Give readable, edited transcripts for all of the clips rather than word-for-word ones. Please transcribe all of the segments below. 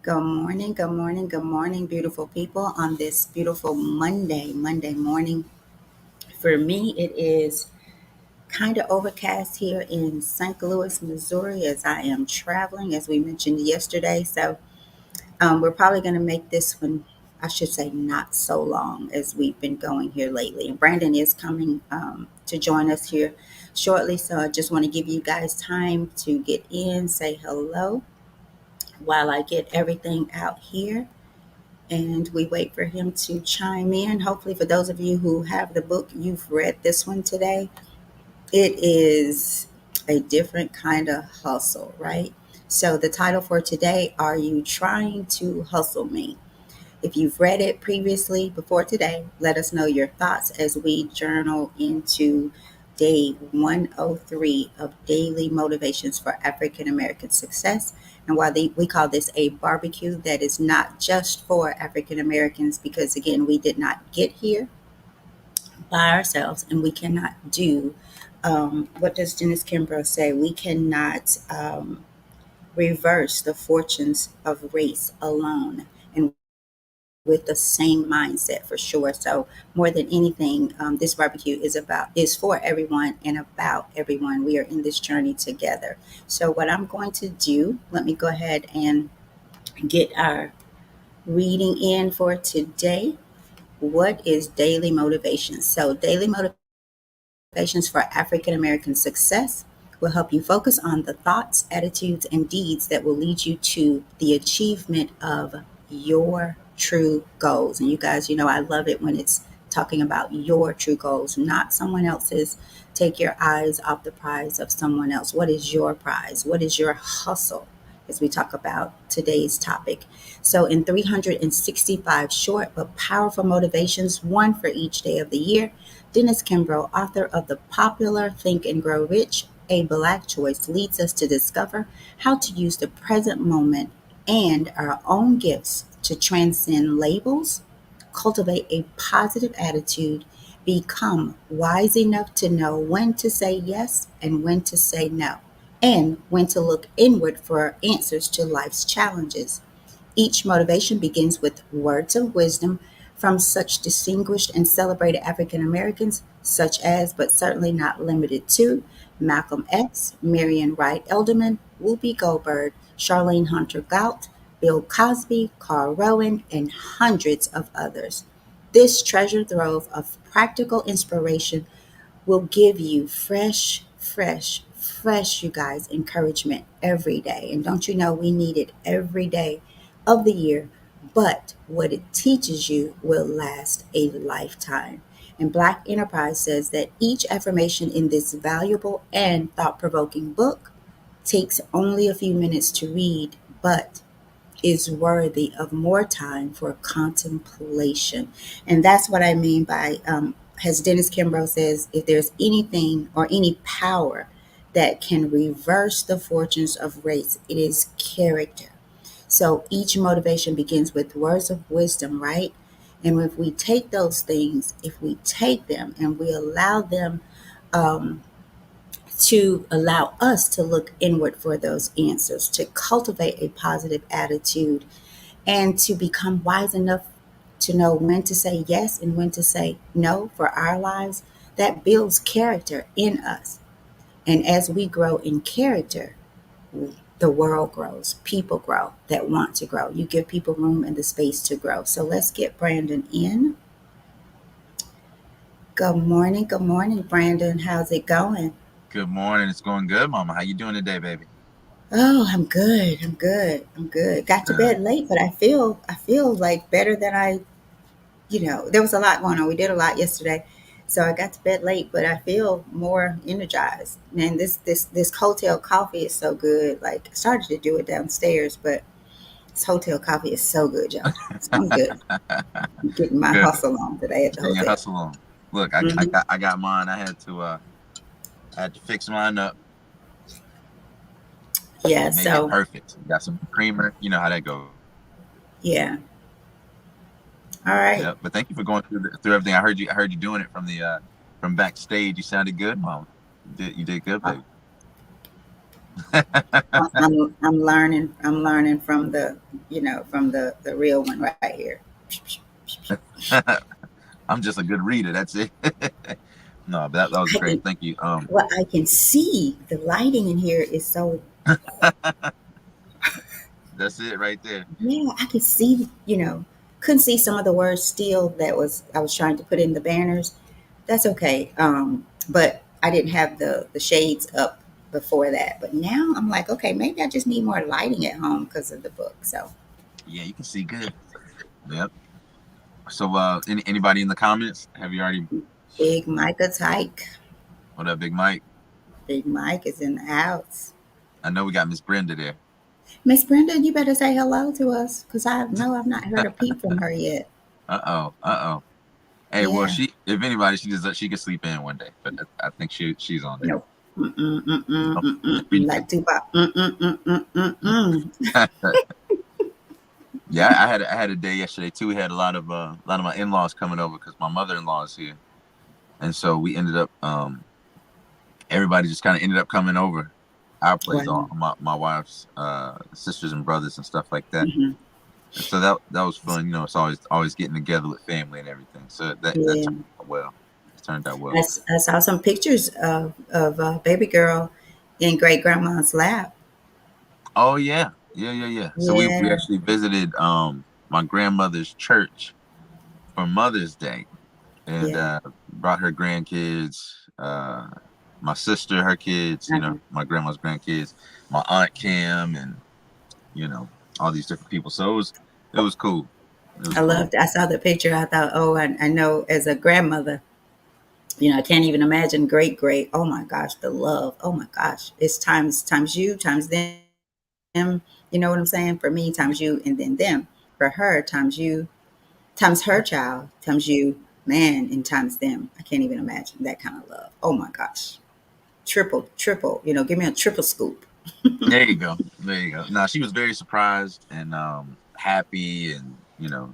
Good morning, good morning, good morning, beautiful people, on this beautiful Monday morning. For me, it is kind of overcast here in St. Louis, Missouri, as I am traveling, as we mentioned yesterday. So we're probably going to make this one, I should say, not so long as we've been going here lately. And Brandon is coming to join us here shortly. So I just want to give you guys time to get in, say hello while I get everything out here and we wait for him to chime in. Hopefully, for those of you who have the book, you've read this one today. It is a different kind of hustle, right? So, the title for today, Are You Trying to Hustle Me? If you've read it previously before today, let us know your thoughts as we journal into day 103 of Daily Motivations for African American Success. And while we call this a barbecue, that is not just for African Americans because, again, we did not get here by ourselves and we cannot do, what does Dennis Kimbro say? We cannot reverse the fortunes of race alone. And with the same mindset for sure. So more than anything, this barbecue is for everyone and about everyone. We are in this journey together. So what I'm going to do, let me go ahead and get our reading in for today. What is daily motivation? So daily motivations for African American success will help you focus on the thoughts, attitudes, and deeds that will lead you to the achievement of your true goals. And you guys, I love it when it's talking about your true goals, not someone else's. Take your eyes off the prize of someone else. What is your prize? What is your hustle? As we talk about today's topic. So, in 365 short but powerful motivations, one for each day of the year, Dennis Kimbro, author of the popular Think and Grow Rich, A Black Choice, leads us to discover how to use the present moment and our own gifts to transcend labels, cultivate a positive attitude, become wise enough to know when to say yes and when to say no, and when to look inward for answers to life's challenges. Each motivation begins with words of wisdom from such distinguished and celebrated African Americans, such as, but certainly not limited to, Malcolm X, Marion Wright Elderman, Whoopi Goldberg, Charlene Hunter Gout, Bill Cosby, Carl Rowan, and hundreds of others. This treasure trove of practical inspiration will give you fresh, you guys, encouragement every day. And don't you know we need it every day of the year? But what it teaches you will last a lifetime. And Black Enterprise says that each affirmation in this valuable and thought provoking book takes only a few minutes to read, but is worthy of more time for contemplation. And that's what I mean by, as Dennis Kimbro says, if there's anything or any power that can reverse the fortunes of race, it is character. So each motivation begins with words of wisdom, right? And if we take those things, if we take them and we allow them, um, to allow us to look inward for those answers, to cultivate a positive attitude, and to become wise enough to know when to say yes and when to say no for our lives, that builds character in us. And as we grow in character, the world grows, people grow that want to grow. You give people room and the space to grow. So let's get Brandon in. Good morning, Brandon. How's it going? Good morning. It's going good, Mama. How you doing today, baby? Oh, I'm good. I'm good. Got to Good. bed late, but I feel like better than there was a lot going on. We did a lot yesterday. So I got to bed late, but I feel more energized. Man, this hotel coffee is so good. Like I started to do it downstairs, but this hotel coffee is so good, y'all. So I'm good. I'm getting my Good. hustle on today at the Getting your hotel. hustle on. Look, Hmm. I got mine. I had to fix mine up, Yeah, make it so perfect. Got some creamer. You know how that goes. yeah. All right. Yeah. But thank you for going through everything. I heard you doing it from backstage. You sounded good, Mama. You did good, Uh, baby. I'm learning. I'm learning from the, from the real one right here. I'm just a good reader. That's it. No, but that was I great. can, Thank you. well, I can see the lighting in here is so. That's it right there. Yeah, I could see. Couldn't see some of the words still that was I was trying to put in the banners. That's okay. But I didn't have the shades up before that. But now I'm like, okay, maybe I just need more lighting at home because of the book. So Yeah, you can see good. Yep. So, anybody in the comments? Have you already? Big Micah's hike. What up, Big Mike? Big Mike is in the house. I know we got Miss Brenda there. Miss Brenda, you better say hello to us because I know I've not heard a peep from her yet. Uh oh. Hey, well, Yeah. if anybody, she could sleep in one day, but I think she's on there. Nope. Mm-mm, mm-mm, No, mm-mm, every mm, like Tupac. Mm-mm, mm-mm, mm-mm. day. Yeah, I had a day yesterday too. We had a lot of my in-laws coming over because my mother-in-law is here, and so we ended up everybody just kind of ended up coming over our place, all Wow. my wife's sisters and brothers and stuff like that. Hmm. And so that was fun. It's always getting together with family and everything. So that Yeah. turned out well. It turned out I, well. I saw some pictures of baby girl in great grandma's lap. Oh yeah. So we Yeah. actually visited my grandmother's church for Mother's Day and Yeah. brought her grandkids, my sister, her kids, Uh-huh. my grandma's grandkids, my aunt Kim, and you know all these different people. So it was cool. It was cool. I saw the picture. I thought, oh, I know as a grandmother, I can't even imagine great, great. Oh my gosh, the love. Oh my gosh. It's times you, times them. You know what I'm saying? For me, Yeah, times you and then them. For her, times you, times her child, times you, man, and times them. I can't even imagine that kind of love. Oh my gosh. Triple, triple, give me a triple scoop. there you go. There you go. Now she was very surprised and happy, and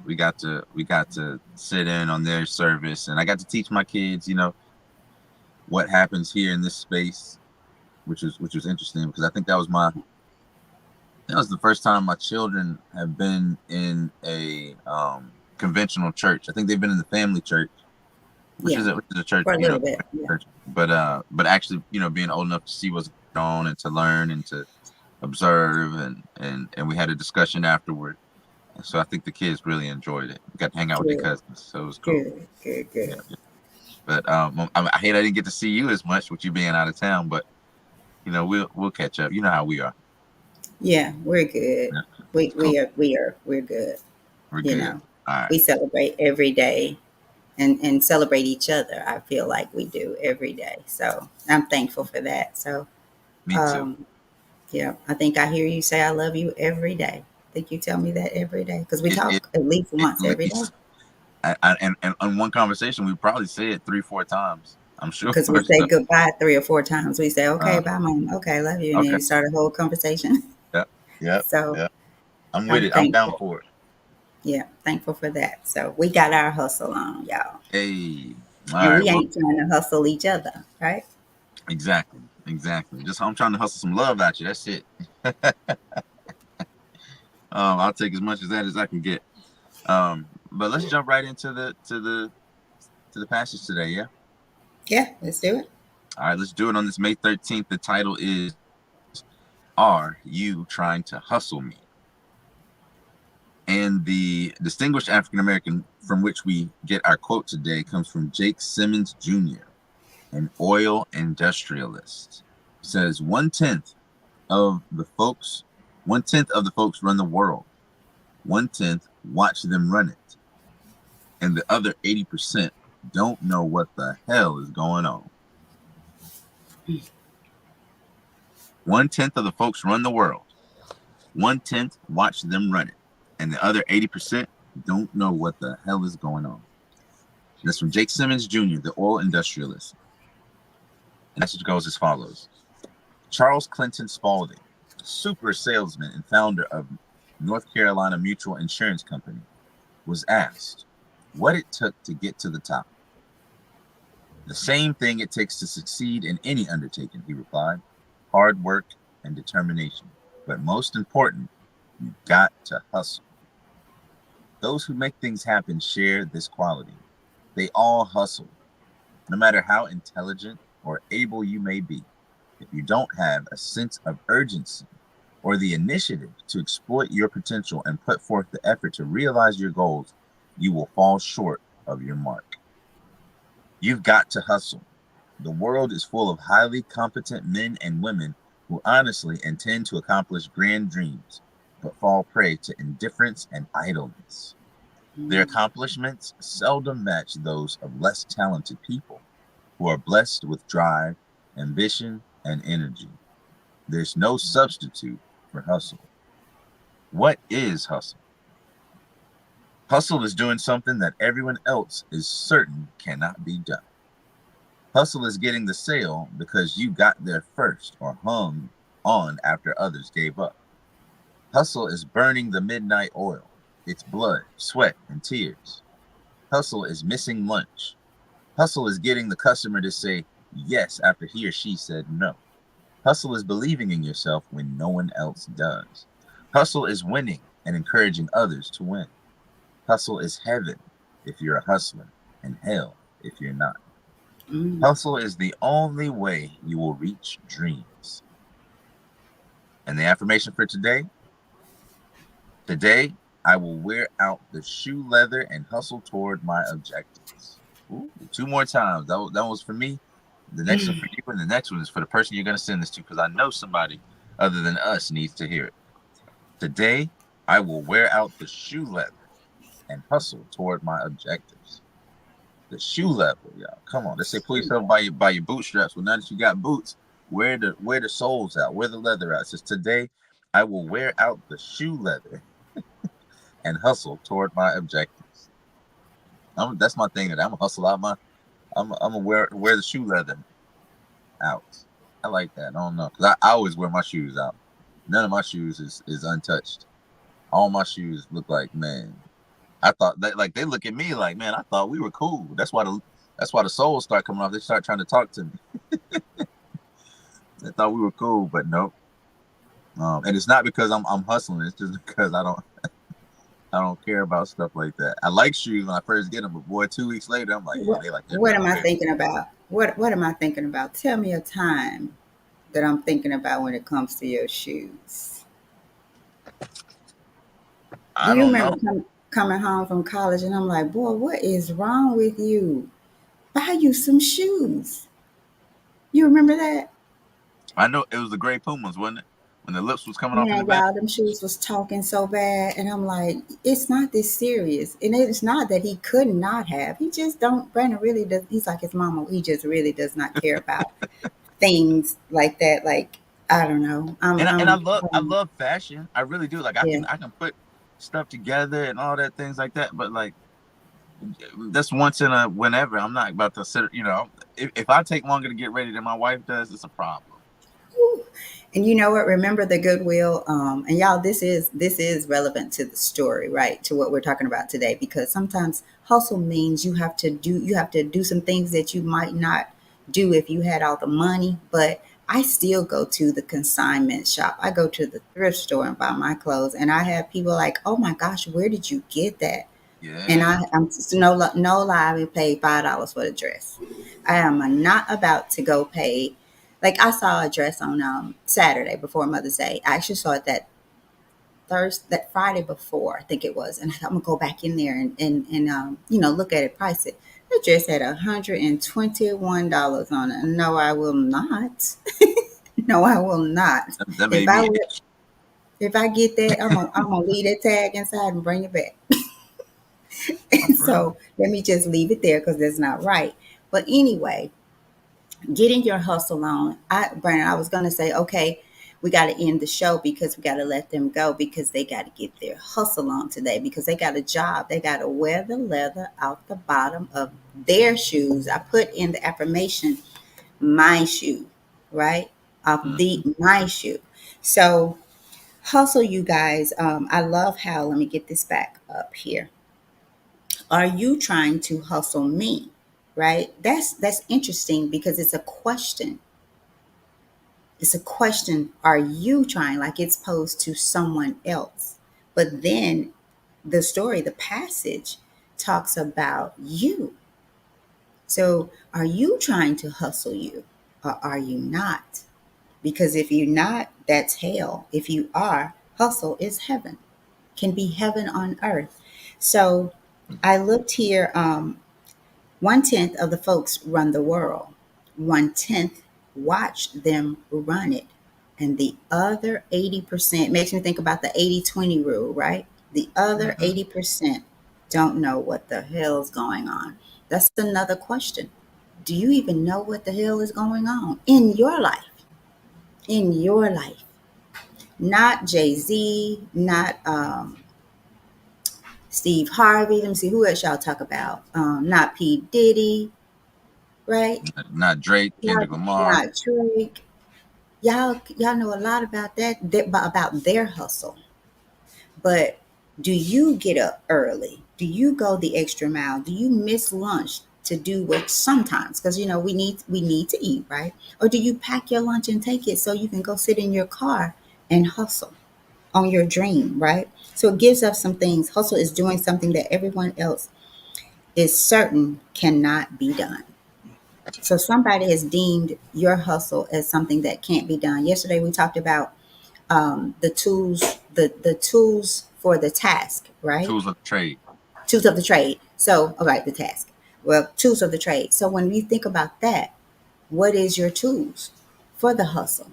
we got to sit in on their service, and I got to teach my kids, what happens here in this space, which was interesting because I think that was the first time my children have been in a conventional church. I think they've been in the family church, which Yeah. is a church, For a little bit. Yeah. church, but actually, being old enough to see what's going on and to learn and to observe, and we had a discussion afterward. And so I think the kids really enjoyed it. We got to hang out with their Good. cousins, so it was cool. Good. Good. Yeah, Good. yeah. But I hate I didn't get to see you as much with you being out of town, but we'll catch up. You know how we are. Yeah, we're good. Yeah, We it's cool. we are we are we're good. We're You good. know, All right. we celebrate every day and celebrate each other. I feel like we do every day. So I'm thankful for that. So Me too. um, yeah, I think I hear you say I love you every day. I think you tell me that every day because we It, it, talk at least at once every day. least, and on one conversation, we probably say it 3-4 times. I'm sure. Because we say So, goodbye 3 or 4 times. We say, okay, uh, bye, mom. Okay, love you. And then okay. you start a whole conversation. Yep. Yep. So Yep. I'm with I'm it. I'm down thankful. for it. Yeah, thankful for that. So we got our hustle on, y'all. Hey. All And right. we Well, ain't trying to hustle each other, right? exactly. Exactly. Just I'm trying to hustle some love at you. That's it. I'll take as much of that as I can get. But let's jump right into the passage today. Yeah. Yeah, let's do it. All right. Let's do it on this May 13th. The title is "Are You Trying to Hustle Me?" And the distinguished African American from which we get our quote today comes from Jake Simmons Jr., an oil industrialist. He says of the folks, 1/10 of the folks run the world. 1/10 watch them run it, and the other 80% don't know what the hell is going on. 1/10 of the folks run the world. 1/10 watch them run it, and the other 80% don't know what the hell is going on. That's from Jake Simmons Jr., the oil industrialist. And the message goes as follows: Charles Clinton Spaulding, super salesman and founder of North Carolina Mutual Insurance Company, was asked what it took to get to the top. The same thing it takes to succeed in any undertaking, he replied: hard work and determination. But most important, you got to hustle. Those who make things happen share this quality. They all hustle, no matter how intelligent or able you may be. If you don't have a sense of urgency or the initiative to exploit your potential and put forth the effort to realize your goals, you will fall short of your mark. You've got to hustle. The world is full of highly competent men and women who honestly intend to accomplish grand dreams, but fall prey to indifference and idleness. Their Mm, accomplishments seldom match those of less talented people who are blessed with drive, ambition, and energy. There's no substitute for hustle. What is hustle? Hustle is doing something that everyone else is certain cannot be done. Hustle is getting the sale because you got there first or hung on after others gave up. Hustle is burning the midnight oil. It's blood, sweat, and tears. Hustle is missing lunch. Hustle is getting the customer to say yes after he or she said no. Hustle is believing in yourself when no one else does. Hustle is winning and encouraging others to win. Hustle is heaven if you're a hustler, and hell if you're not. mm, Hustle is the only way you will reach dreams. And the affirmation for today, I will wear out the shoe leather and hustle toward my objectives. Ooh, two more times. That was for me. The next one for you, and the next one is for the person you're going to send this to because I know somebody other than us needs to hear it. Today, I will wear out the shoe leather and hustle toward my objectives. The shoe leather, y'all. Come on, they say pull yourself by your bootstraps. Well, now that you got boots, wear the soles out, wear the leather out. It says today, I will wear out the shoe leather and hustle toward my objectives. That's my thing. That I'm gonna hustle out my. I'm gonna wear the shoe leather out. I like that. I don't know because I always wear my shoes out. None of my shoes is untouched. All my shoes look like, man. I thought that like they look at me like, man, I thought we were cool. That's why the souls start coming off. They start trying to talk to me. They thought we were cool, but nope. And it's not because I'm hustling. It's just because I don't care about stuff like that. I like shoes when I first get them, but boy, 2 weeks later, I'm like, yeah, they like every what other am I pair. thinking about? What am I thinking about? Tell me a time that I'm thinking about when it comes to your shoes. Do I you don't remember know. coming home from college and I'm like, boy, what is wrong with you? Buy you some shoes. You remember that? I know it was the gray Pumas, wasn't it? When the lips was coming off in the Man, back. y'all, them shoes was talking so bad, and I'm like, it's not this serious, and it's not that he could not have. He just don't. Brandon really does. He's like his mama. He just really does not care about things like that. Like I don't know. And I love fashion. I really do. Like I Yeah. can I can put stuff together and all that things like that. But like that's once in a whenever. I'm not about to sit. If I take longer to get ready than my wife does, it's a problem. Whew. And you know what? Remember the goodwill. And y'all, this is relevant to the story, right? To what we're talking about today, because sometimes hustle means you have to do some things that you might not do if you had all the money. But I still go to the consignment shop. I go to the thrift store and buy my clothes, and I have people like, "Oh my gosh, where did you get that?" And Yeah. I'm no lie, I paid $5 for the dress. I am not about to go pay. Like I saw a dress on Saturday before Mother's Day. I actually saw it that Friday before, I think it was, and I'm gonna go back in there and look at it, price it. The dress had $121 on it. No, I will not. No, I will not. That If made I me would, itch. if I get that, I'm gonna leave that tag inside and bring it back. Oh, for real. So let me just leave it there because that's not right. But anyway, getting your hustle on. Brandon, I was gonna say, okay, we got to end the show because we got to let them go because they got to get their hustle on today because they got a job. They got to wear the leather out the bottom of their shoes. I put in the affirmation, my shoe, right? Off Mm-hmm. the my shoe. So hustle, you guys. I love how. Let me get this back up here. Are you trying to hustle me? Right? That's interesting because it's a question. It's a question, are you trying? Like it's posed to someone else. But then the story, the passage talks about you. So are you trying to hustle you or are you not? Because if you're not, that's hell. If you are, hustle is heaven, can be heaven on earth. So I looked here. 1/10 of the folks run the world. 1/10 watch them run it. And the other 80% makes me think about the 80/20 rule, right? The other Mm-hmm. 80% don't know what the hell's going on. That's another question. Do you even know what the hell is going on in your life? In your life. Not Jay Z, not Steve Harvey. Let me see who else y'all talk about. Not P. Diddy, right? Not Drake, Not, Kendrick Lamar. not Drake. Y'all know a lot about about their hustle. But do you get up early? Do you go the extra mile? Do you miss lunch to do what sometimes? Because we need to eat, right? Or do you pack your lunch and take it so you can go sit in your car and hustle on your dream, right? So it gives us some things. Hustle is doing something that everyone else is certain cannot be done. So somebody has deemed your hustle as something that can't be done. Yesterday we talked about the tools, the tools for the task, right? Tools of the trade. Tools of the trade. So, all right, the task. Well, tools of the trade. So when we think about that, what is your tools for the hustle,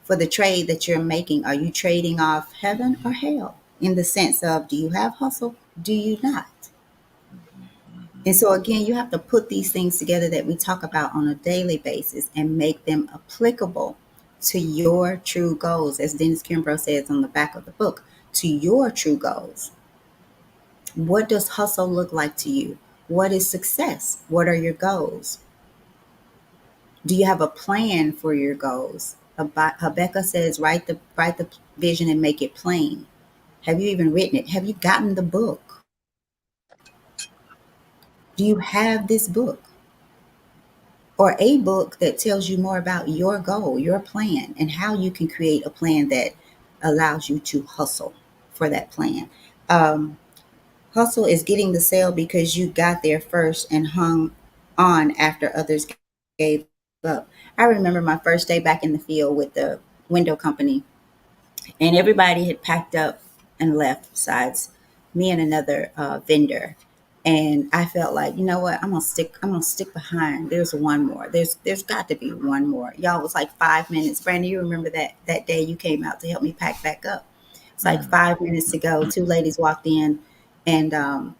for the trade that you're making? Are you trading off heaven or hell? In the sense of, do you have hustle? Do you not? Mm-hmm. Mm-hmm. And so again, you have to put these things together that we talk about on a daily basis and make them applicable to your true goals, as Dennis Kimbro says on the back of the book, to your true goals. What does hustle look like to you? What is success? What are your goals? Do you have a plan for your goals? Habakkuk says, write the vision and make it plain. Have you even written it? Have you gotten the book? Do you have this book? Or a book that tells you more about your goal, your plan, and how you can create a plan that allows you to hustle for that plan. Um, Hustle is getting the sale because you got there first and hung on after others gave up. I remember my first day back in the field with the window company, and everybody had packed up and left besides me and another vendor. And I felt like, you know what, I'm gonna stick behind. There's one more. There's got to be one more. Y'all, was like 5 minutes. Brandon, you remember that day you came out to help me pack back up? It's like 5 minutes to go. Two ladies walked in, and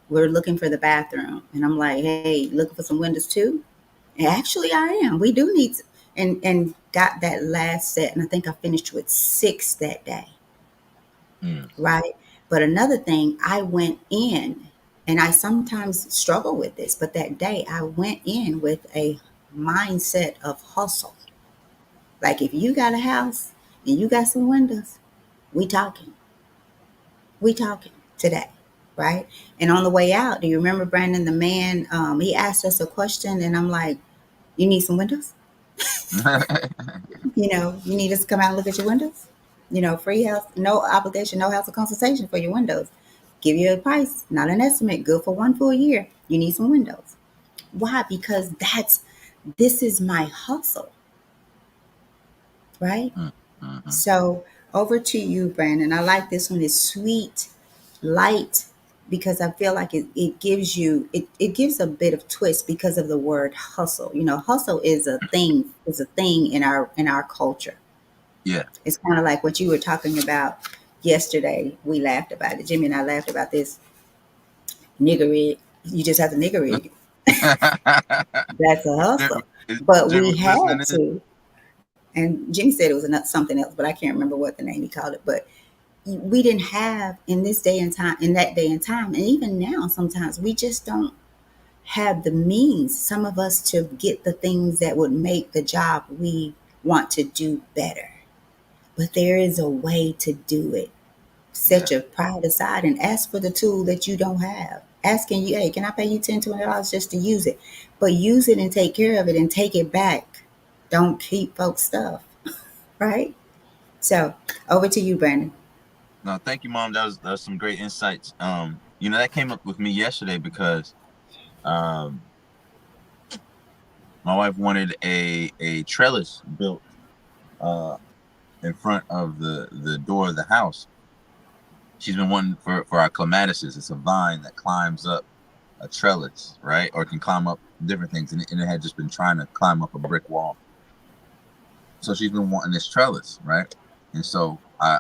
we're looking for the bathroom. And I'm like, hey, looking for some windows too? And actually, I am. We do need to, and got that last set. And I think I finished with 6 that day, Mm. right? But another thing, I went in, and I sometimes struggle with this, but that day I went in with a mindset of hustle. Like if you got a house and you got some windows, we talking. We talking today, right? And on the way out, do you remember Brandon, the man? He asked us a question, and I'm like, "You need some windows? You need us to come out and look at your windows? Free house, no obligation, no house of consultation for your windows. Give you a price, not an estimate. Good for 1 full year. You need some windows. Why? Because this is my hustle, right? Mm. Mm-hmm. So over to you, Brandon. I like this one. It's sweet, light, because I feel like it gives it gives a bit of twist because of the word hustle. Hustle is a thing in our culture. Yeah. It's kind of like what you were talking about yesterday. We laughed about it. Jimmy and I laughed about this nigger rig. You just have to nigger rig. That's a Jim, hustle. is But Jim we was listening had to this? to. And Jimmy said it was something else, but I can't remember what the name he called it. But we didn't have in this day and time, in that day and time, and even now, sometimes we just don't have the means, some of us, to get the things that would make the job we want to do better. But there is a way to do it. Yeah. Set your pride aside and ask for the tool that you don't have. Asking you, hey, can I pay you $10, $20 just to use it? But use it and take care of it and take it back. Don't keep folks' stuff. right? So over to you, Brandon. No, thank you, Mom. That was some great insights. That came up with me yesterday because um my wife wanted a trellis built uh in front of the door of the house. She's been wanting for our clematises. It's a vine that climbs up a trellis, right? Or it can climb up different things, and it had just been trying to climb up a brick wall. So she's been wanting this trellis, right? And so I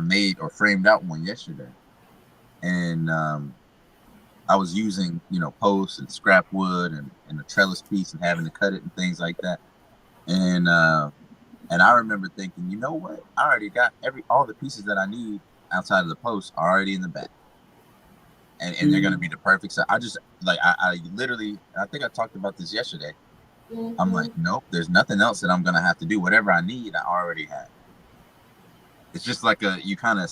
made or framed out one yesterday, and I was using posts and scrap wood and a trellis piece and having to cut it and things like that. And and I remember thinking, you know what? I already got all the pieces that I need outside of the post are already in the back, and they're gonna Mm, be the perfect size. I just like I literally I think I talked about this yesterday. I'm like, nope, there's nothing else that I'm gonna have to do. Whatever I need, I already have. It's just like you kind of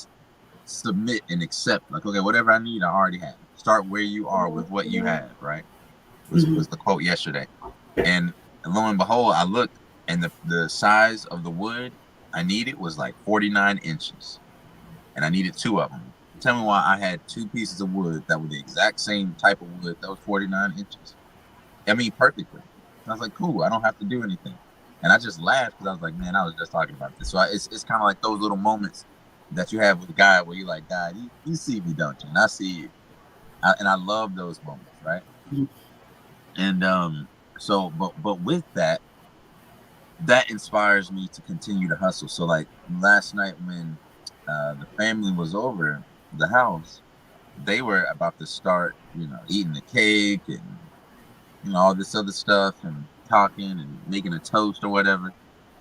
submit and accept, like, okay, whatever I need, I already have. Start where you are with what you have, right? Was mhm. the quote yesterday. And lo and behold, I looked, and the size of the wood I needed was like 49 inches, and I needed two of them. Tell me why I had two pieces of wood that were the exact same type of wood that was 49 inches. I mean, perfectly. And I was like, cool, I don't have to do anything. And I just laughed because I was like, man, I was just talking about this. So it's kind of like those little moments that you have with God where you're like, God, you see me, don't you? And I see you. And I love those moments, right? And but with that, that inspires me to continue to hustle. So like last night when the family was over the house, they were about to start, eating the cake and all this other stuff and talking and making a toast or whatever.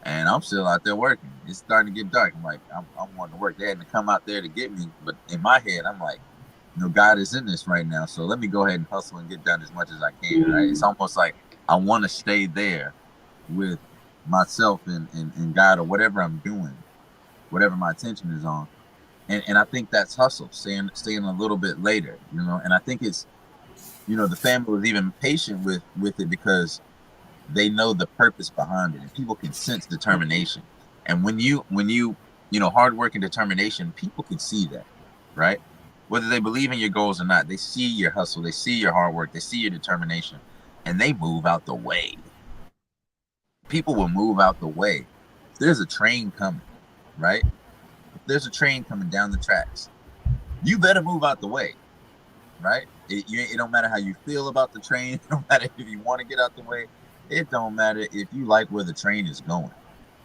And I'm still out there working. It's starting to get dark. I'm like, I'm wanting to work. They had to come out there to get me, but in my head, I'm like, God is in this right now. So let me go ahead and hustle and get done as much as I can. Right? It's Mm, almost like I want to stay there with myself and God or whatever I'm doing, whatever my attention is on. And I think that's hustle, staying a little bit later. And I think it's the family was even patient with it because they know the purpose behind it, and people can sense determination. And when you hard work and determination, people can see that, right? Whether they believe in your goals or not, they see your hustle, they see your hard work, they see your determination, and they move out the way. People will move out the way. If there's a train coming, right? If there's a train coming down the tracks, you better move out the way, right? It don't matter how you feel about the train. It don't matter if you want to get out the way. It don't matter if you like where the train is going.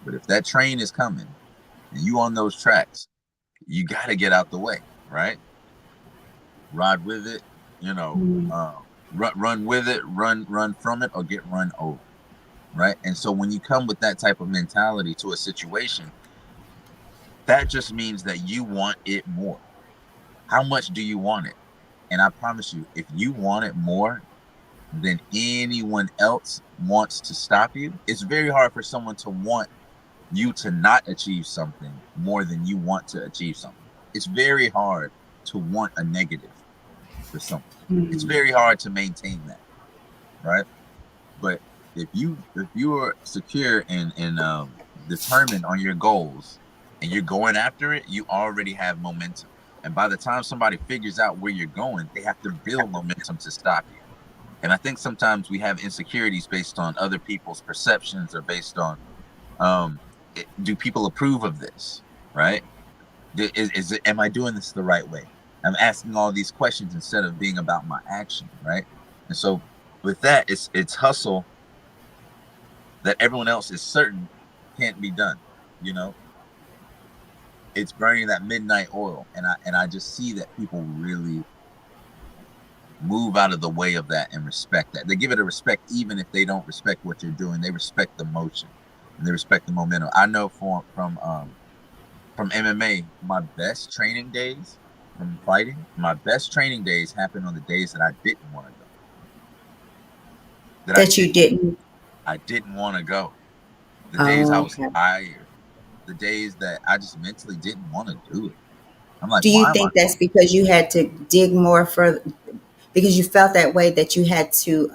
But if that train is coming and you on those tracks, you got to get out the way, right? Ride with it, you know, mm. run with it, run from it, or get run over, right? And so when you come with that type of mentality to a situation, that just means that you want it more. How much do you want it? And I promise you, if you want it more than anyone else wants to stop you, it's very hard for someone to want you to not achieve something more than you want to achieve something. It's very hard to want a negative for someone. It's Mm, very hard to maintain that, right? But if you are secure and determined on your goals and you're going after it, you already have momentum. And by the time somebody figures out where you're going, they have to build momentum to stop you. And I think sometimes we have insecurities based on other people's perceptions or based on um, do people approve of this, right? Am I doing this the right way? I'm asking all these questions instead of being about my action, right? And so with that, it's hustle that everyone else is certain can't be done. You know, it's burning that midnight oil, and I just see that people really move out of the way of that and respect that. They give it a respect even if they don't respect what you're doing. They respect the motion and they respect the momentum. I know from MMA, my best training days from fighting, my best training days happened on the days that I didn't want to go. That I that you didn't didn't. I didn't want to go. The days I Oh, was okay. tired, the days that I just mentally didn't want to do it. I'm like, Do you why am I think that's going? because you had to dig more for because you felt that way that you had to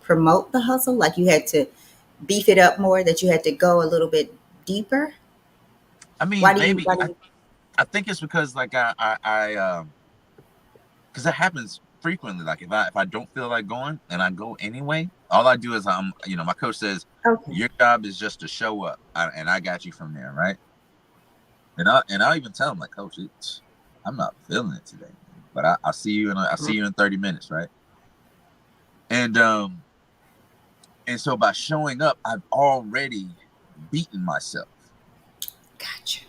promote the hustle, like you had to beef it up more, that you had to go a little bit deeper? I mean, Why do you? maybe Why do you? I think it's because like I because that happens frequently. Like if I don't feel like going and I go anyway, all I do is my coach says Okay. your job is just to show up, and I got you from there, right? And I'll even tell him like, coach, I'm not feeling it today, but I'll see you I'll see you in 30 minutes, right? And and so by showing up, I've already beaten myself. Gotcha.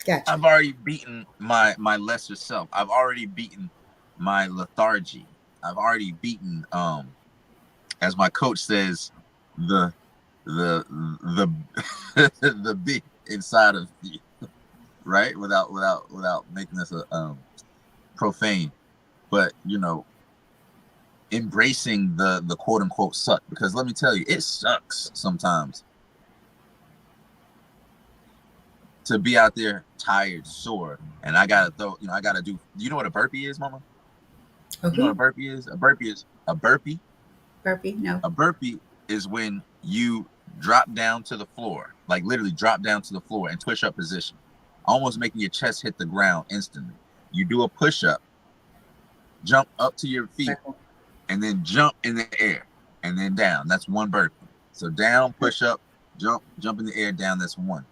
Gotcha. I've already beaten my lesser self. I've already beaten my lethargy. I've already beaten as my coach says, the the bee inside of you, right? Without making this a profane, but embracing the quote unquote suck, because let me tell you, it sucks sometimes to be out there tired, sore, and I gotta throw, I gotta do. You know what a burpee is, Mama? You know what a Okay. burpee is? A burpee is a burpee. Burpee. No. A burpee is when you drop down to the floor, like literally drop down to the floor and push up position, almost making your chest hit the ground instantly. You do a push up, jump up to your feet, and then jump in the air, and then down. That's one burpee. So down, push up, jump in the air, down. That's one.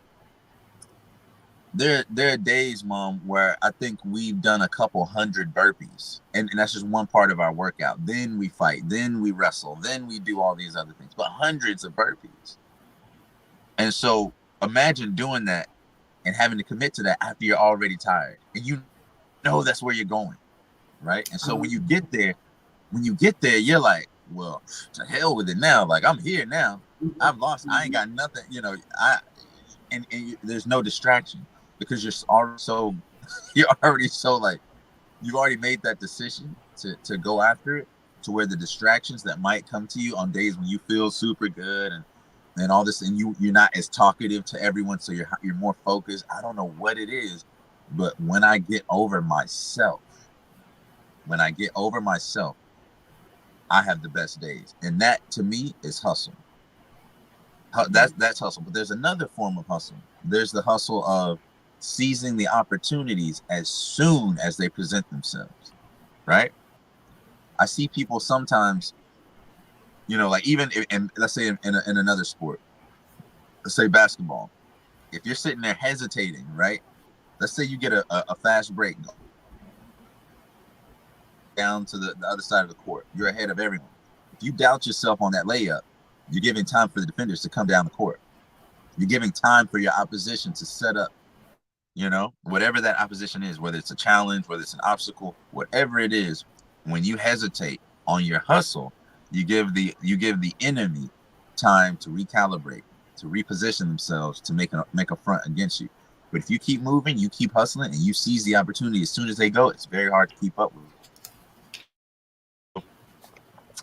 There are days, Mom, where I think we've done a couple hundred burpees, and that's just one part of our workout. Then we fight, then we wrestle, then we do all these other things, but hundreds of burpees. And so imagine doing that and having to commit to that after you're already tired, and you know that's where you're going, right? And so when you get there, you're like, well, to hell with it now. Like, I'm here now. I've lost. I ain't got nothing. And there's no distraction because you're already so like, you've already made that decision to go after it, to where the distractions that might come to you on days when you feel super good and all this, and you're not as talkative to everyone, so you're more focused. I don't know what it is, but when I get over myself, when I get over myself, I have the best days, and that to me is hustle. That's hustle. But there's another form of hustle. There's the hustle of seizing the opportunities as soon as they present themselves. Right? I see people sometimes, like even and let's say in another sport, let's say basketball. If you're sitting there hesitating, right? Let's say you get a fast break down to the other side of the court. You're ahead of everyone. If you doubt yourself on that layup, you're giving time for the defenders to come down the court. You're giving time for your opposition to set up, whatever that opposition is, whether it's a challenge, whether it's an obstacle, whatever it is. When you hesitate on your hustle, you give the enemy time to recalibrate, to reposition themselves, to make a front against you. But if you keep moving, you keep hustling, and you seize the opportunity as soon as they go, it's very hard to keep up with.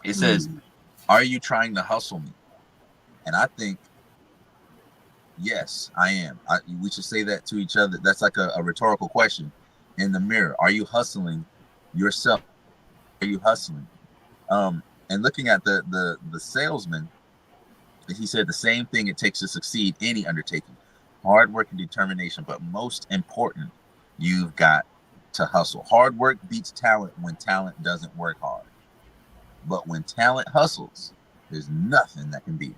It says, Mm. "Are you trying to hustle me?" And I think, yes, I am. We should say that to each other. That's like a rhetorical question in the mirror. Are you hustling yourself? Are you hustling? And looking at the salesman, he said the same thing it takes to succeed any undertaking: hard work and determination. But most important, you've got to hustle. Hard work beats talent when talent doesn't work hard. But when talent hustles, there's nothing that can beat it.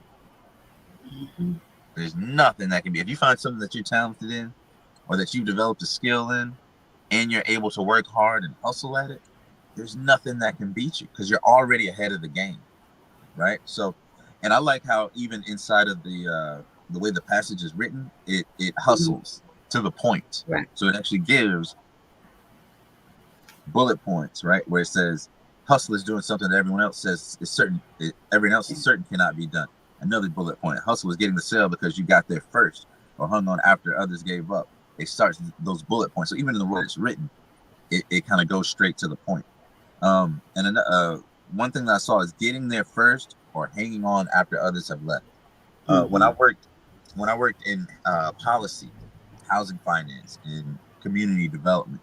Mm-hmm. There's nothing that can be. If you find something that you're talented in, or that you've developed a skill in, and you're able to work hard and hustle at it, there's nothing that can beat you because you're already ahead of the game, right? So, and I like how even inside of the way the passage is written, it Mm-hmm. hustles to the point. Right. So it actually gives bullet points, right, where it says hustle is doing something that everyone else says is certain. Everyone else is certain cannot be done. Another bullet point: hustle is getting the sale because you got there first or hung on after others gave up. It starts those bullet points. So even in the way it's written, it kind of goes straight to the point. And one thing that I saw is getting there first or hanging on after others have left. Uh, when Mm-hmm. I worked when I worked in policy, housing finance, and community development,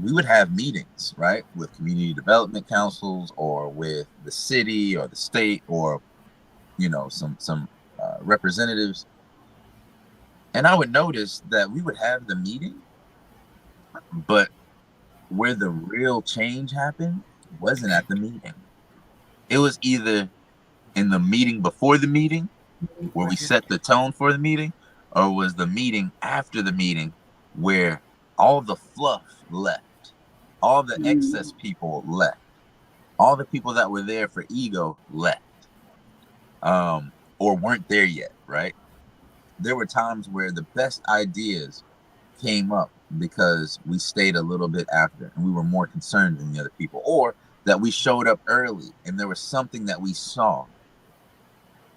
we would have meetings, right, with community development councils or with the city or the state or some representatives, And I would notice that we would have the meeting, but where the real change happened wasn't at the meeting. It was either in the meeting before the meeting, where Or we set after. the tone for the meeting, or was the meeting after the meeting where all the fluff left, all the excess Mm, people left, all the people that were there for ego left, or weren't there yet, right? There were times where the best ideas came up because we stayed a little bit after and we were more concerned than the other people, or that we showed up early and there was something that we saw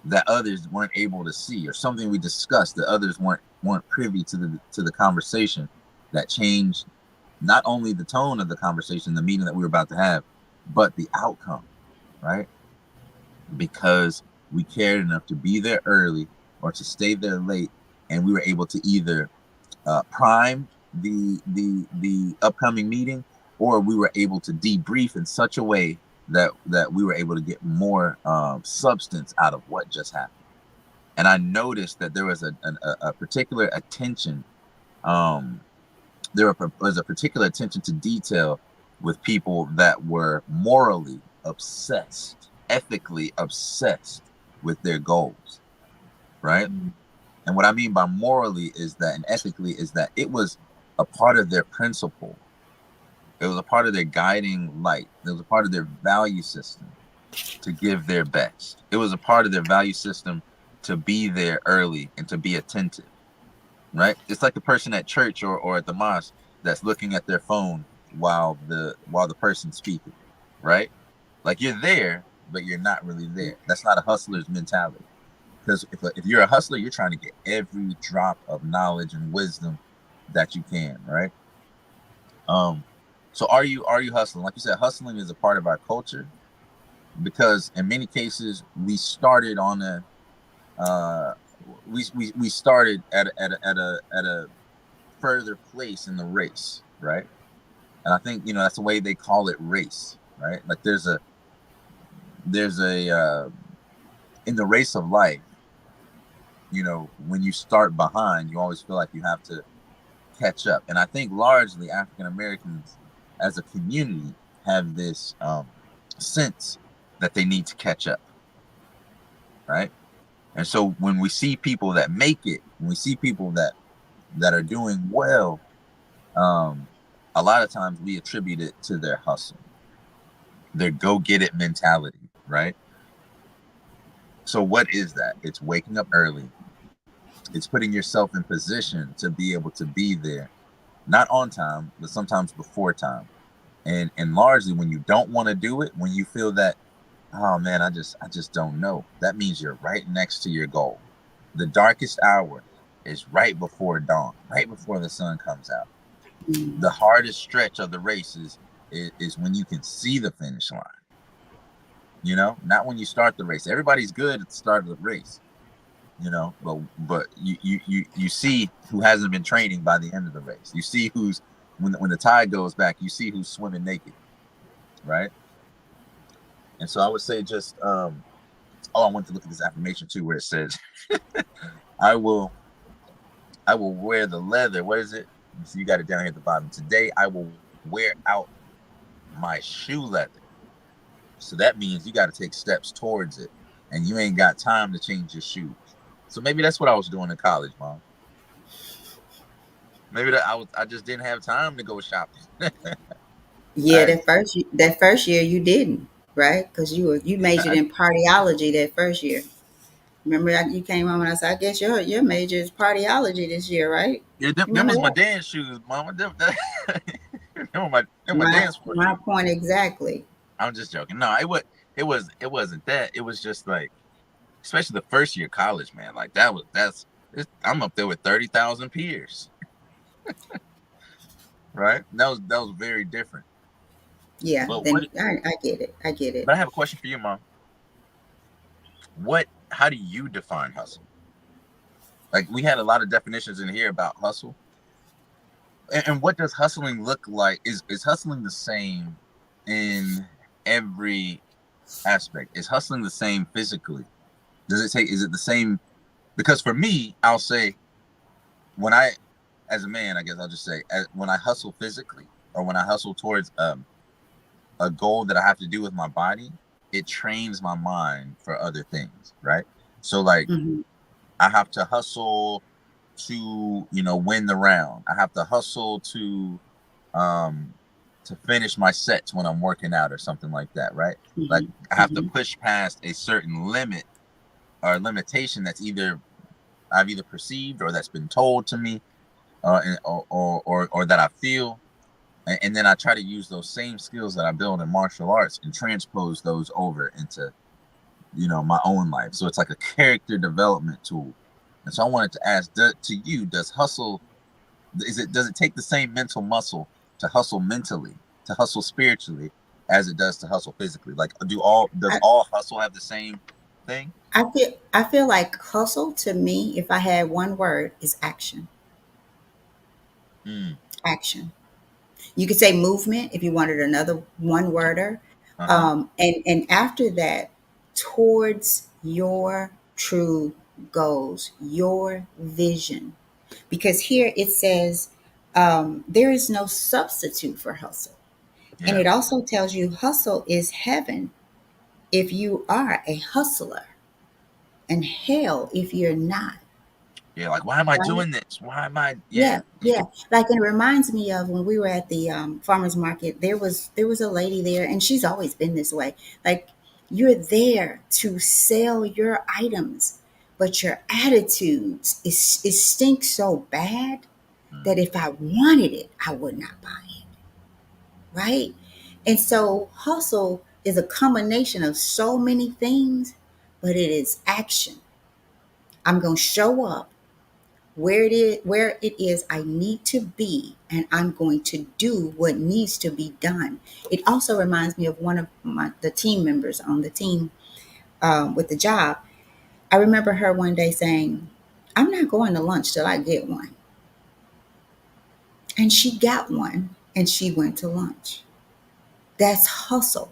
that others weren't able to see, or something we discussed that others weren't privy to the conversation, that changed not only the tone of the conversation, the meeting that we were about to have, but the outcome, right? Because we cared enough to be there early or to stay there late, and we were able to either prime the upcoming meeting, or we were able to debrief in such a way that we were able to get more substance out of what just happened. And I noticed that there was a particular attention. Um, was a particular attention to detail with people that were morally obsessed, ethically obsessed with their goals, right? mm, And what I mean by morally is that, and ethically is that, it was a part of their principle. It was a part of their guiding light. It was a part of their value system to give their best. It was a part of their value system to be there early and to be attentive, right? It's like the person at church or at the mosque that's looking at their phone while the person's speaking, right? Like, you're there, but you're not really there. That's not a hustler's mentality. Because if you're a hustler, you're trying to get every drop of knowledge and wisdom that you can, right? Um, so are you hustling? Like you said, hustling is a part of our culture, because in many cases we started on a uh, we started at a further place in the race, right? And I think, that's the way they call it, race, right? Like, there's a in the race of life, when you start behind, you always feel like you have to catch up. And I think largely African Americans as a community have this sense that they need to catch up, right? And so when we see people that make it, when we see people that are doing well, um, a lot of times we attribute it to their hustle, their go get it mentality, right? So what is that? It's waking up early. It's putting yourself in position to be able to be there, not on time, but sometimes before time. And largely when you don't want to do it, when you feel that, oh man, I just don't know, that means you're right next to your goal. The darkest hour is right before dawn, right before the sun comes out. mm. The hardest stretch of the race is when you can see the finish line. Not when you start the race. Everybody's good at the start of the race, but you see who hasn't been training by the end of the race. You see who's, when the tide goes back, you see who's swimming naked, right? And so I would say, just oh, I want to look at this affirmation too, where it says, I will I will wear the leather. What is it? So you got it down here at the bottom. Today I will wear out my shoe leather. So that means you got to take steps towards it, and you ain't got time to change your shoes. So maybe that's what I was doing in college, mom. Maybe I just didn't have time to go shopping. Yeah, I that first year you didn't, right? Because you majored I in cardiology that first year. Remember, you came home and I said, I guess your major is cardiology this year, right? Yeah, them, You them remember was my that? dance shoes, mama. Them my My dance floor my shoes. point exactly. I'm just joking. No, it wasn't that. It was just like, especially the first year of college, man. Like, I'm up there with 30,000 peers, right? That was very different. Yeah, But then I get it. I get it. I have a question for you, mom. How do you define hustle? Like, we had a lot of definitions in here about hustle, and what does hustling look like? Is hustling the same in every aspect? Is hustling the same physically? Is it the same? Because for me, I'll say when I, as a man, I guess I'll just say, when I hustle physically, or when I hustle towards a goal that I have to do with my body, it trains my mind for other things, right? So like Mhm. I have to hustle to, win the round. I have to hustle um to finish my sets when I'm working out or something like that, right? Like Mhm. I have to Mhm. push past a certain limit or limitation that's either I've either perceived or that's been told to me, or that I feel, and then I try to use those same skills that I build in martial arts and transpose those over into my own life. So it's like a character development tool. And so I wanted to ask, to you, does it take the same mental muscle to hustle mentally, to hustle spiritually, as it does to hustle physically? Like, does I, all hustle have the same thing? I feel like hustle to me, if I had one word, is action. Mm, Action. You could say movement if you wanted another one worder. uh-huh. And after that, towards your true goals, your vision. Because here it says, there is no substitute for hustle. And Yeah. it also tells you hustle is heaven if you are a hustler, and hell if you're not. Yeah. Like, why am I Right? doing this? Why am I? Yeah. Yeah, yeah. Like it reminds me of when we were at the farmers market. There was a lady there, and she's always been this way. Like you're there to sell your items, but your attitudes is stinks so bad that Mm, if I wanted it, I would not buy it. Right? And so hustle is a combination of so many things, but it is action. I'm gonna show up where it is I need to be, and I'm going to do what needs to be done. It also reminds me of one of the team members on the team, with the job. I remember her one day saying, I'm not going to lunch till I get one. And she got one and she went to lunch. That's hustle.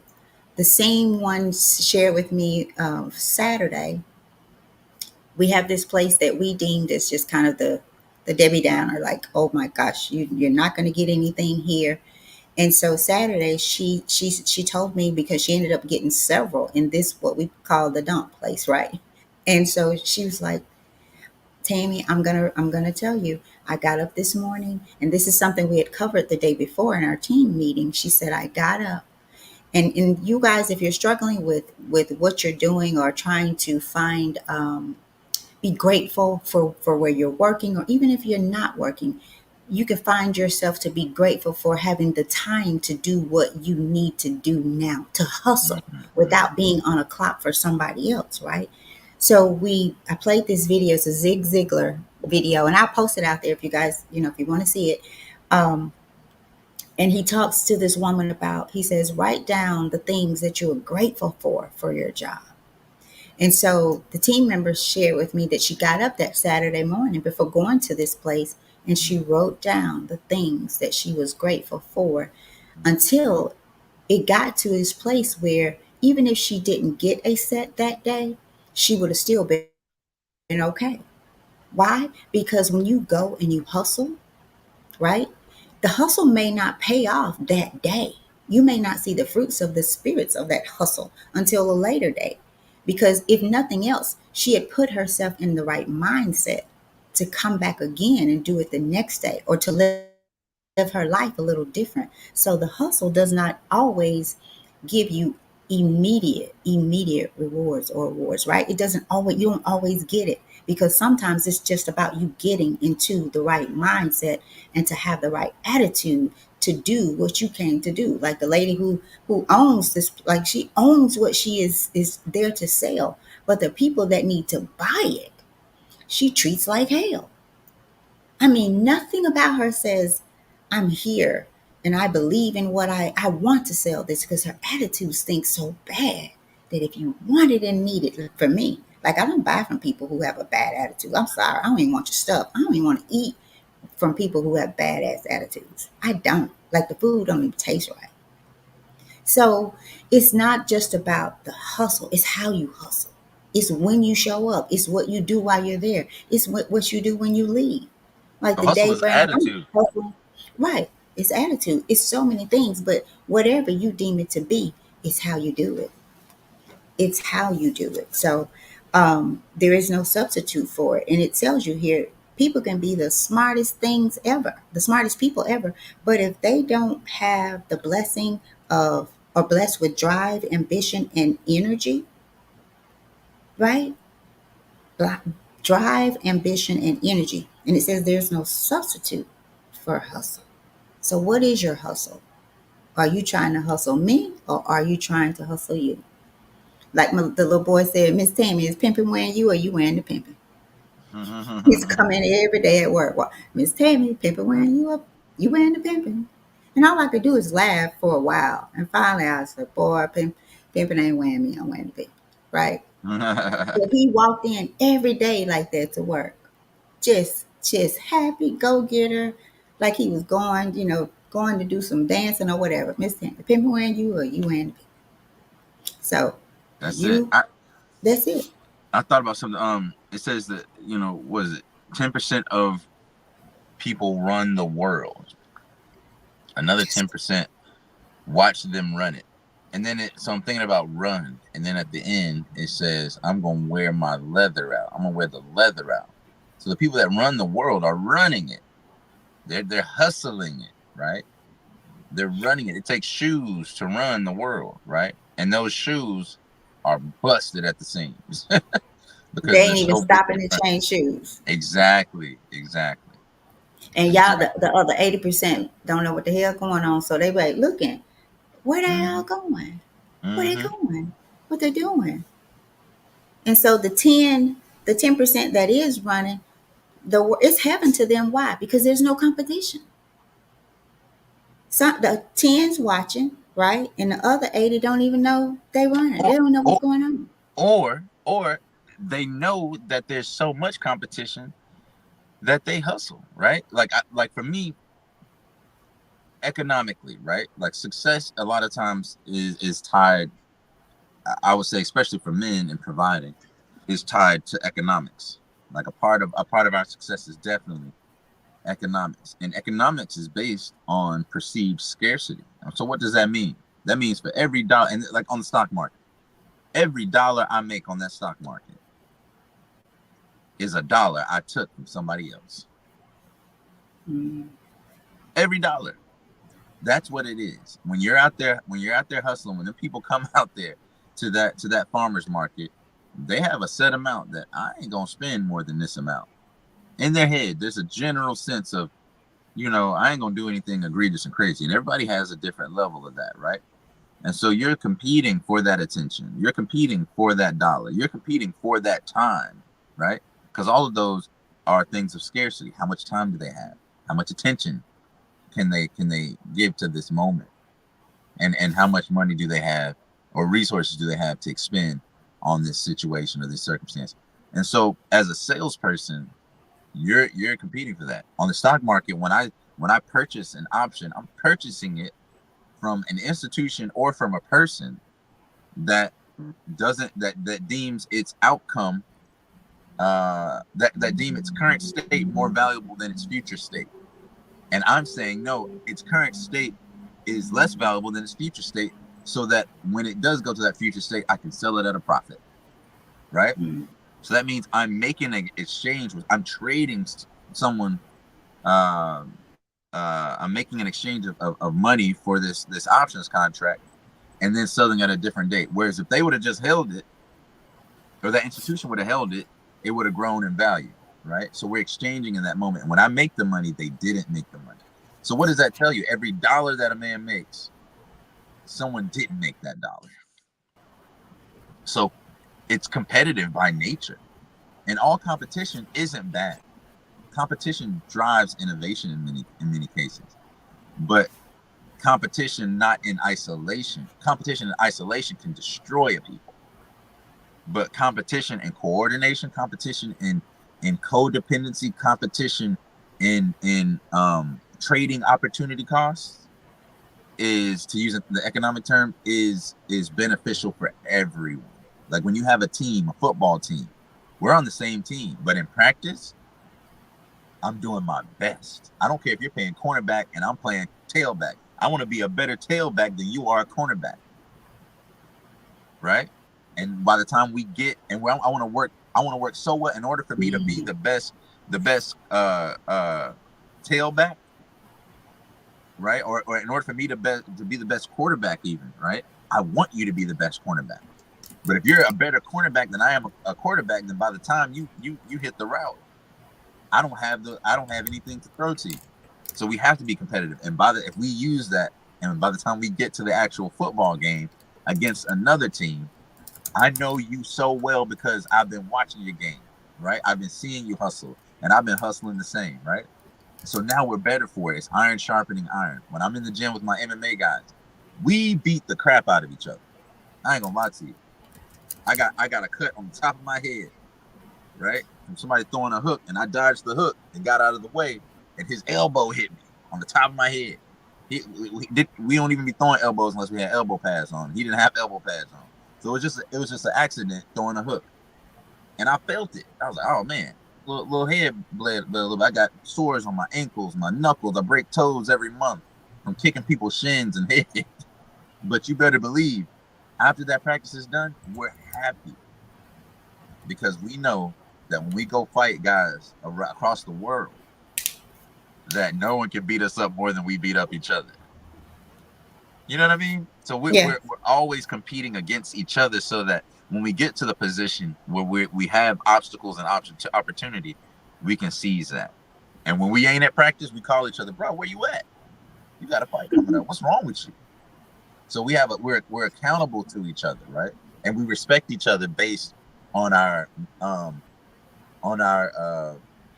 The same one shared with me Saturday. We have this place that we deemed as just kind of the Debbie Downer, like, oh my gosh, you're not going to get anything here. And so Saturday, she told me, because she ended up getting several in this what we call the dump place, right? And so she was like, Tammy, I'm gonna tell you, I got up this morning, and this is something we had covered the day before in our team meeting. She said, I got up, and you guys, if you're struggling with what you're doing or trying to find be grateful for where you're working, or even if you're not working, you can find yourself to be grateful for having the time to do what you need to do now, to hustle mm, without being on a clock for somebody else, right? So I played this video. It's a Zig Ziglar video, and I'll post it out there if you guys, if you want to see it. um, and he talks to this woman about, he says, write down the things that you're grateful for your job. And so the team members shared with me that she got up that Saturday morning before going to this place, and she wrote down the things that she was grateful for, until it got to this place where even if she didn't get a set that day, she would have still been okay. Why? Because when you go and you hustle, right? The hustle may not pay off that day. You may not see the fruits of the spirits of that hustle until a later day. Because if nothing else, she had put herself in the right mindset to come back again and do it the next day, or to live her life a little different. So the hustle does not always give you immediate rewards or awards, right? It doesn't always, you don't always get it, because sometimes it's just about you getting into the right mindset and to have the right attitude to do what you came to do. Like the lady who owns this, like she owns what she is there to sell, but the people that need to buy it, she treats like hell. I mean, nothing about her says, I'm here and I believe in what I want to sell this, because her attitude stinks so bad that if you want it and need it, like for me, like I don't buy from people who have a bad attitude. I'm sorry. I don't even want your stuff. I don't even want to eat from people who have badass attitudes. I don't. Like the food don't even taste right. So it's not just about the hustle, it's how you hustle. It's when you show up. It's what you do while you're there. It's what you do when you leave. Like The the hustle day is Brandon, I'm attitude. hustling. Right. It's attitude. It's so many things, but whatever you deem it to be, is how you do it. It's how you do it. So there is no substitute for it. And it tells you here, people can be the smartest things ever, the smartest people ever. But if they don't have the blessing of, or blessed with drive, ambition, and energy, right? Bla- Drive, ambition, and energy. And it says there's no substitute for hustle. So, what is your hustle? Are you trying to hustle me, or are you trying to hustle you? Like the little boy said, Miss Tammy, is pimping wearing you, or you wearing the pimping? He's coming every day at work. Well, Miss Tammy, pimping wearing you up, you wearing the pimping. And all I could do is laugh for a while. And finally I said, boy, pimping ain't wearing me, I'm wearing the pimping. Right? But he walked in every day like that to work. Just happy, go getter, like he was going, going to do some dancing or whatever. Miss Tammy, pimping wearing you, or you wearing the pimping? So That's it. you, that's it. I thought about something. It says that, what is it? 10% of people run the world. Another 10% watch them run it. And then so I'm thinking about run. And then at the end, it says, I'm going to wear my leather out. I'm going to wear the leather out. So the people that run the world are running it. They're hustling it, right? They're running it. It takes shoes to run the world, right? And those shoes are busted at the seams They because they're ain't even so busy stopping to running. change shoes. Exactly. And y'all, Exactly. the other 80% don't know what the hell going on. So they be like, looking, where they all Mm-hmm. going? Where they Mm-hmm. going? What they doing? And so the 10% that is running, it's heaven to them. Why? Because there's no competition. Some the tens watching, right? And the other 80 don't even know they running. They Or, don't know what's or, going on. or they know that there's so much competition that they hustle, right? Like for me, economically, right? Like success a lot of times is tied, I would say, especially for men in providing, is tied to economics. Like a part of our success is definitely economics. And economics is based on perceived scarcity. So what does that mean? That means for every dollar, and like on the stock market, every dollar I make on that stock market is a dollar I took from somebody else. Mm. Every dollar. That's what it is. When you're out there hustling, when the people come out there to that farmer's market, they have a set amount that I ain't gonna spend more than this amount. In their head, there's a general sense of, I ain't gonna do anything egregious and crazy. And everybody has a different level of that, right? And so you're competing for that attention. You're competing for that dollar. You're competing for that time, right? Because all of those are things of scarcity. How much time do they have? How much attention can they give to this moment? And how much money do they have, or resources do they have to expend on this situation or this circumstance? And so as a salesperson, you're competing for that. On the stock market, when I purchase an option, I'm purchasing it from an institution or from a person that doesn't that deems its outcome, that deem its current state more valuable than its future state. And I'm saying no, its current state is less valuable than its future state, so that when it does go to that future state, I can sell it at a profit, right? Mm. So that means I'm making an exchange I'm trading someone, um I'm making an exchange of money for this options contract, and then selling at a different date. Whereas if they would have just held it, or that institution would have held it, it would have grown in value, right? So we're exchanging in that moment. And when I make the money, they didn't make the money. So what does that tell you? Every dollar that a man makes, someone didn't make that dollar. So it's competitive by nature. And all competition isn't bad. Competition drives innovation in many cases. But competition not in isolation. Competition in isolation can destroy a people. But competition and coordination, competition in codependency, competition in trading opportunity costs, is, to use the economic term, is beneficial for everyone. Like when you have a team, a football team, we're on the same team, but in practice, I'm doing my best. I don't care if you're playing cornerback and I'm playing tailback. I want to be a better tailback than you are a cornerback, right? And by the time we get and I want to work, I want to work so well in order for me to be Mhm. the best tailback, right? Or in order for me to be the best quarterback, even, right? I want you to be the best cornerback. But if you're a better cornerback than I am a quarterback, then by the time you hit the route, I don't have anything to throw to you. So we have to be competitive. And if we use that, and by the time we get to the actual football game against another team, I know you so well because I've been watching your game, right? I've been seeing you hustle, and I've been hustling the same, right? So now we're better for it. It's iron sharpening iron. When I'm in the gym with my MMA guys, we beat the crap out of each other. I ain't gonna lie to you. I got a cut on the top of my head, right? From somebody throwing a hook, and I dodged the hook and got out of the way, and his elbow hit me on the top of my head. We don't even be throwing elbows unless we had elbow pads on. He didn't have elbow pads on, so it was just an accident throwing a hook, and I felt it. I was like, oh man, little head bled a little bit. I got sores on my ankles, my knuckles. I break toes every month from kicking people's shins and head. But you better believe, after that practice is done, we're happy because we know that when we go fight guys across the world, that no one can beat us up more than we beat up each other. You know what I mean? So Yeah. we're always competing against each other, so that when we get to the position where we have obstacles and opportunity, we can seize that. And when we ain't at practice, we call each other, bro, where you at? You got a fight coming up. What's wrong with you? So we're accountable to each other, right? And we respect each other based on um on our uh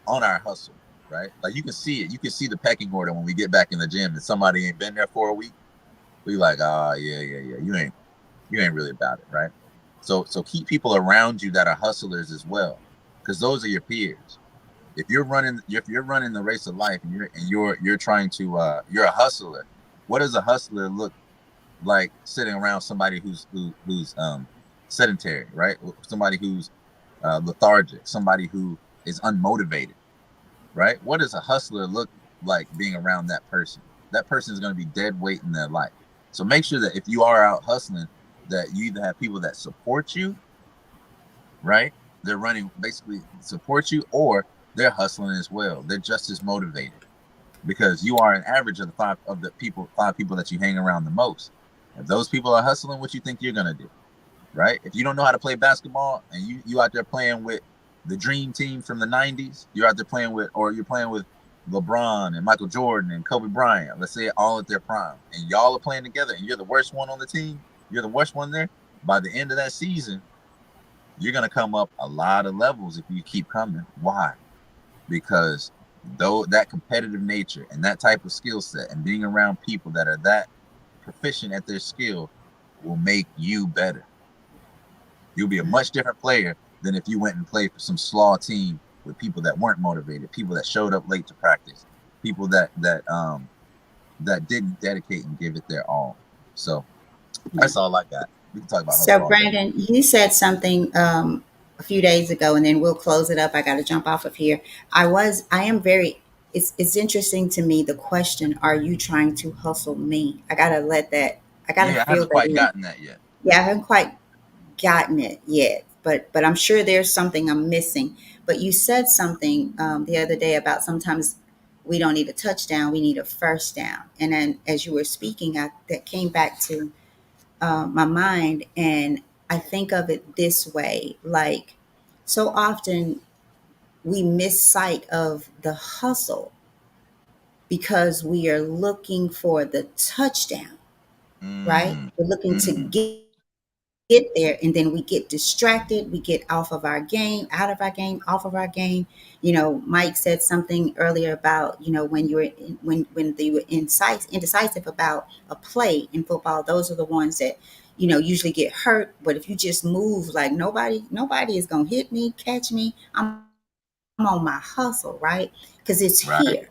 on our hustle, right? Like you can see it. You can see the pecking order when we get back in the gym and somebody ain't been there for a week. We like, ah, yeah. You ain't really about it, right? So keep people around you that are hustlers as well, because those are your peers. If you're running the race of life and you're trying to you're a hustler. What does a hustler look like sitting around somebody who's sedentary, right? Somebody who's lethargic, somebody who is unmotivated, right? What does a hustler look like being around that person? That person is going to be dead weight in their life. So make sure that if you are out hustling, that you either have people that support you, right? They're running basically support you, or they're hustling as well. They're just as motivated because you are an average of the five people that you hang around the most. If those people are hustling, what you think you're gonna do, right? If you don't know how to play basketball and you out there playing with the dream team from the '90s, you're out there playing with, or you're playing with LeBron and Michael Jordan and Kobe Bryant. Let's say all at their prime, and y'all are playing together, and you're the worst one on the team. You're the worst one there. By the end of that season, you're gonna come up a lot of levels if you keep coming. Why? Because though that competitive nature and that type of skill set and being around people that are that proficient at their skill will make you better. You'll be a much different player than if you went and played for some slaw team with people that weren't motivated, people that showed up late to practice, people that didn't dedicate and give it their all. So Yeah. that's all I got. We can talk about So, hustle all day. Brandon, you said something a few days ago, and then we'll close it up. I got to jump off of here. I am very, it's interesting to me the question, are you trying to hustle me? I got to Yeah, I feel haven't that quite in. gotten that yet. Yeah, I haven't quite gotten it yet, but I'm sure there's something I'm missing. But you said something the other day about sometimes we don't need a touchdown, we need a first down. And then as you were speaking, that came back to my mind, and I think of it this way: like so often we miss sight of the hustle because we are looking for the touchdown, right? Mm, We're looking to mm, get there, and then we get distracted. We get off of our game, out of our game, off of our game. You know, Mike said something earlier about, you know, when you're when they were indecisive about a play in football, those are the ones that, you know, usually get hurt. But if you just move, like nobody is gonna hit me, catch me. I'm on my hustle, right? Because it's right, here.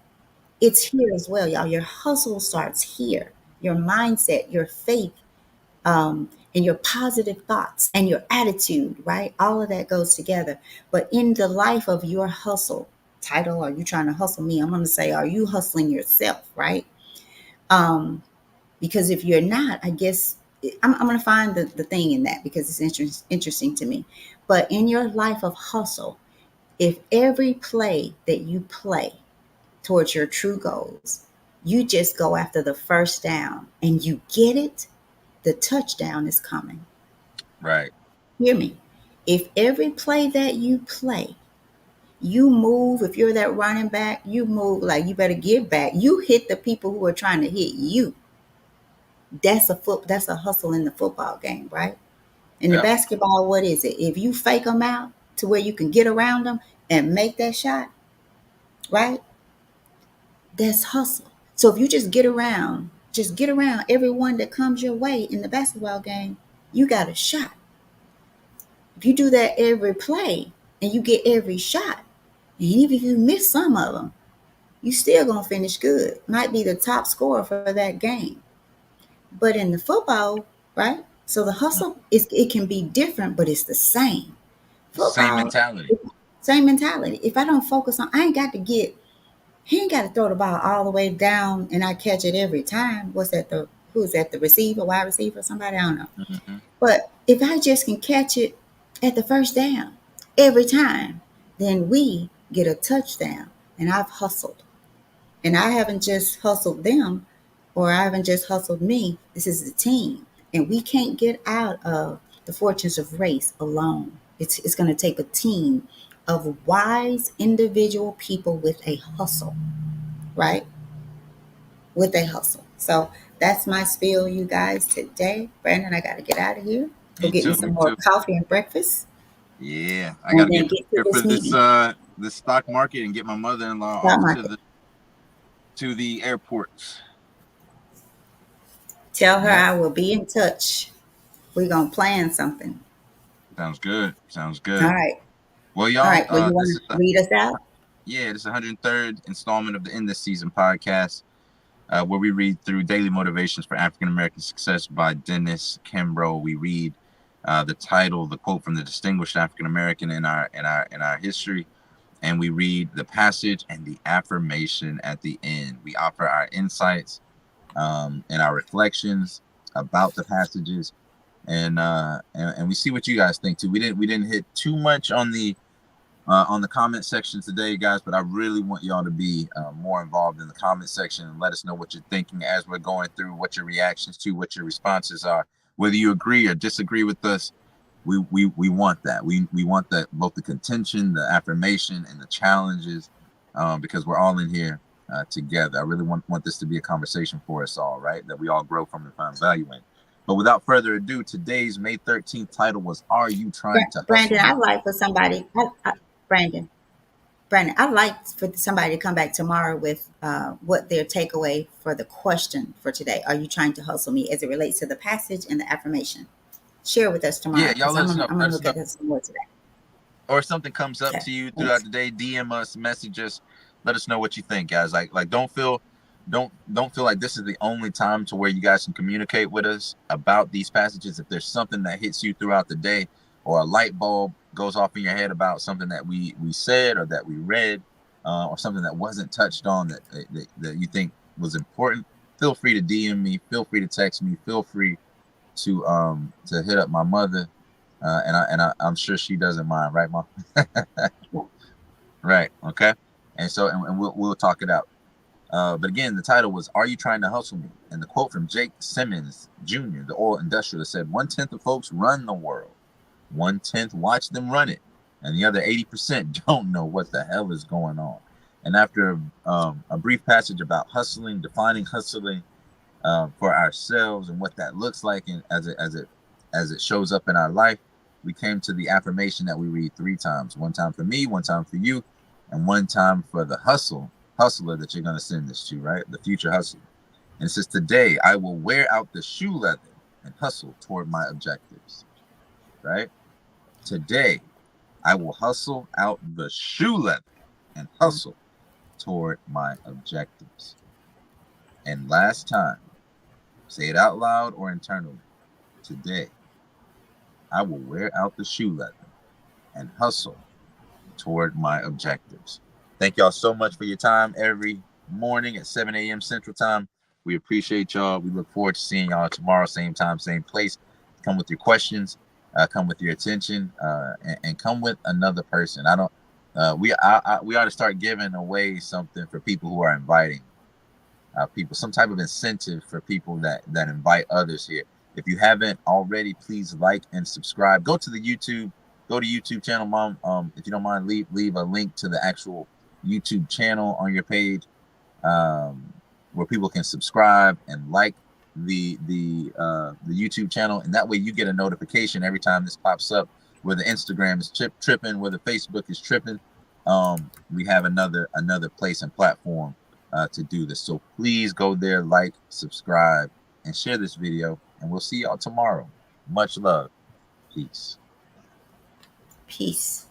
It's here as well, y'all. Your hustle starts here. Your mindset, your faith, and your positive thoughts and your attitude, right? All of that goes together. But in the life of your hustle, title, are you trying to hustle me? I'm going to say, are you hustling yourself, right? Um, because if you're not, I guess I'm going to find the thing in that because it's interesting to me. But in your life of hustle, if every play that you play towards your true goals, you just go after the first down and you get it, the touchdown is coming. Right. Hear me. If every play that you play, you move, if you're that running back, you move like you better give back. You hit the people who are trying to hit you. That's a hustle in the football game, right? In the Yeah. basketball, what is it? If you fake them out to where you can get around them and make that shot, right? That's hustle. So if you just get around everyone that comes your way in the basketball game, you got a shot. If you do that every play and you get every shot, and even if you miss some of them, you still gonna finish good. Might be the top scorer for that game. But in the football, right? So the hustle is it can be different, but it's the same. Same Football, mentality. same mentality. If I don't focus on, I ain't got to get. He ain't got to throw the ball all the way down and I catch it every time. What's that? Who's that? The receiver, wide receiver, somebody I don't know. Mm-hmm. But if I just can catch it at the first down every time, then we get a touchdown. And I've hustled. And I haven't just hustled them or I haven't just hustled me. This is a team. And we can't get out of the fortunes of race alone. It's going to take a team of wise individual people with a hustle, right? With a hustle. So that's my spiel, you guys, today. Brandon, I got to get out of here. Go Me get me too. Me some more too. coffee and breakfast Yeah, I and gotta then get get to prepared this for this meeting. this stock market and get my mother-in-law Stock off market. to the airports. Tell her Yep. I will be in touch. We're going to plan something. Sounds good. Sounds All good. right. Well, All y'all, right. Well, you this want is to read us out? this 103rd installment of the In This Season podcast, where we read through Daily Motivations for African American Success by Dennis Kimbro. We read the title, the quote from the distinguished African American in our history, and we read the passage and the affirmation at the end. We offer our insights and our reflections about the passages, and we see what you guys think too. We didn't hit too much on the comment section today, guys, but I really want y'all to be more involved in the comment section and let us know what you're thinking as we're going through, what your reactions to, what your responses are, whether you agree or disagree with us. We want that. We want that, both the contention, the affirmation, and the challenges, because we're all in here together. I really want this to be a conversation for us all, right? That we all grow from and find value in. But without further ado, today's May 13th title was "Are You Trying to Hustle Brandon, Me?" I'd like for somebody, Brandon, Brandon, I'd like for somebody to come back tomorrow with what their takeaway for the question for today. Are you trying to hustle me as it relates to the passage and the affirmation? Share with us Yeah, tomorrow y'all because let us know. I'm Let gonna us look know. at this some more today. Or if something comes up Okay, to you throughout thanks. the day, DM us, message us, let us know what you think, guys. Like don't feel like this is the only time to where you guys can communicate with us about these passages. If there's something that hits you throughout the day, or a light bulb goes off in your head about something that we said or that we read, or something that wasn't touched on that you think was important, feel free to DM me, feel free to text me, feel free to hit up my mother, I'm sure she doesn't mind, right, Mom? Right. Okay. And we'll talk it out. But again, the title was "Are You Trying to Hustle Me?" And the quote from Jake Simmons Jr., the oil industrialist, said, "1/10 of folks run the world. 1/10 watch them run it, and the other 80% don't know what the hell is going on." And after a brief passage about hustling, defining hustling for ourselves and what that looks like, and as it shows up in our life, we came to the affirmation that we read 3 times: one time for me, one time for you, and one time for the hustler that you're going to send this to, right? The future hustler. And it says, "Today I will wear out the shoe leather and hustle toward my objectives." Right? Today I will hustle out the shoe leather and hustle toward my objectives. And last time, say it out loud or internally. Today I will wear out the shoe leather and hustle toward my objectives. Thank y'all so much for your time every morning at 7 a.m. Central Time. We appreciate y'all. We look forward to seeing y'all tomorrow, same time, same place. Come with your questions, come with your attention, and come with another person. I don't. We ought to start giving away something for people who are inviting people, some type of incentive for people that invite others here. If you haven't already, please like and subscribe. Go to the YouTube. Go to YouTube channel, Mom. If you don't mind, leave a link to the actual YouTube channel on your page, um, where people can subscribe and like the YouTube channel, and that way you get a notification every time this pops up. Where the Instagram is tripping, where the Facebook is tripping, we have another place and platform to do this. So please go there, like, subscribe, and share this video, and we'll see y'all tomorrow. Much love. Peace. Peace.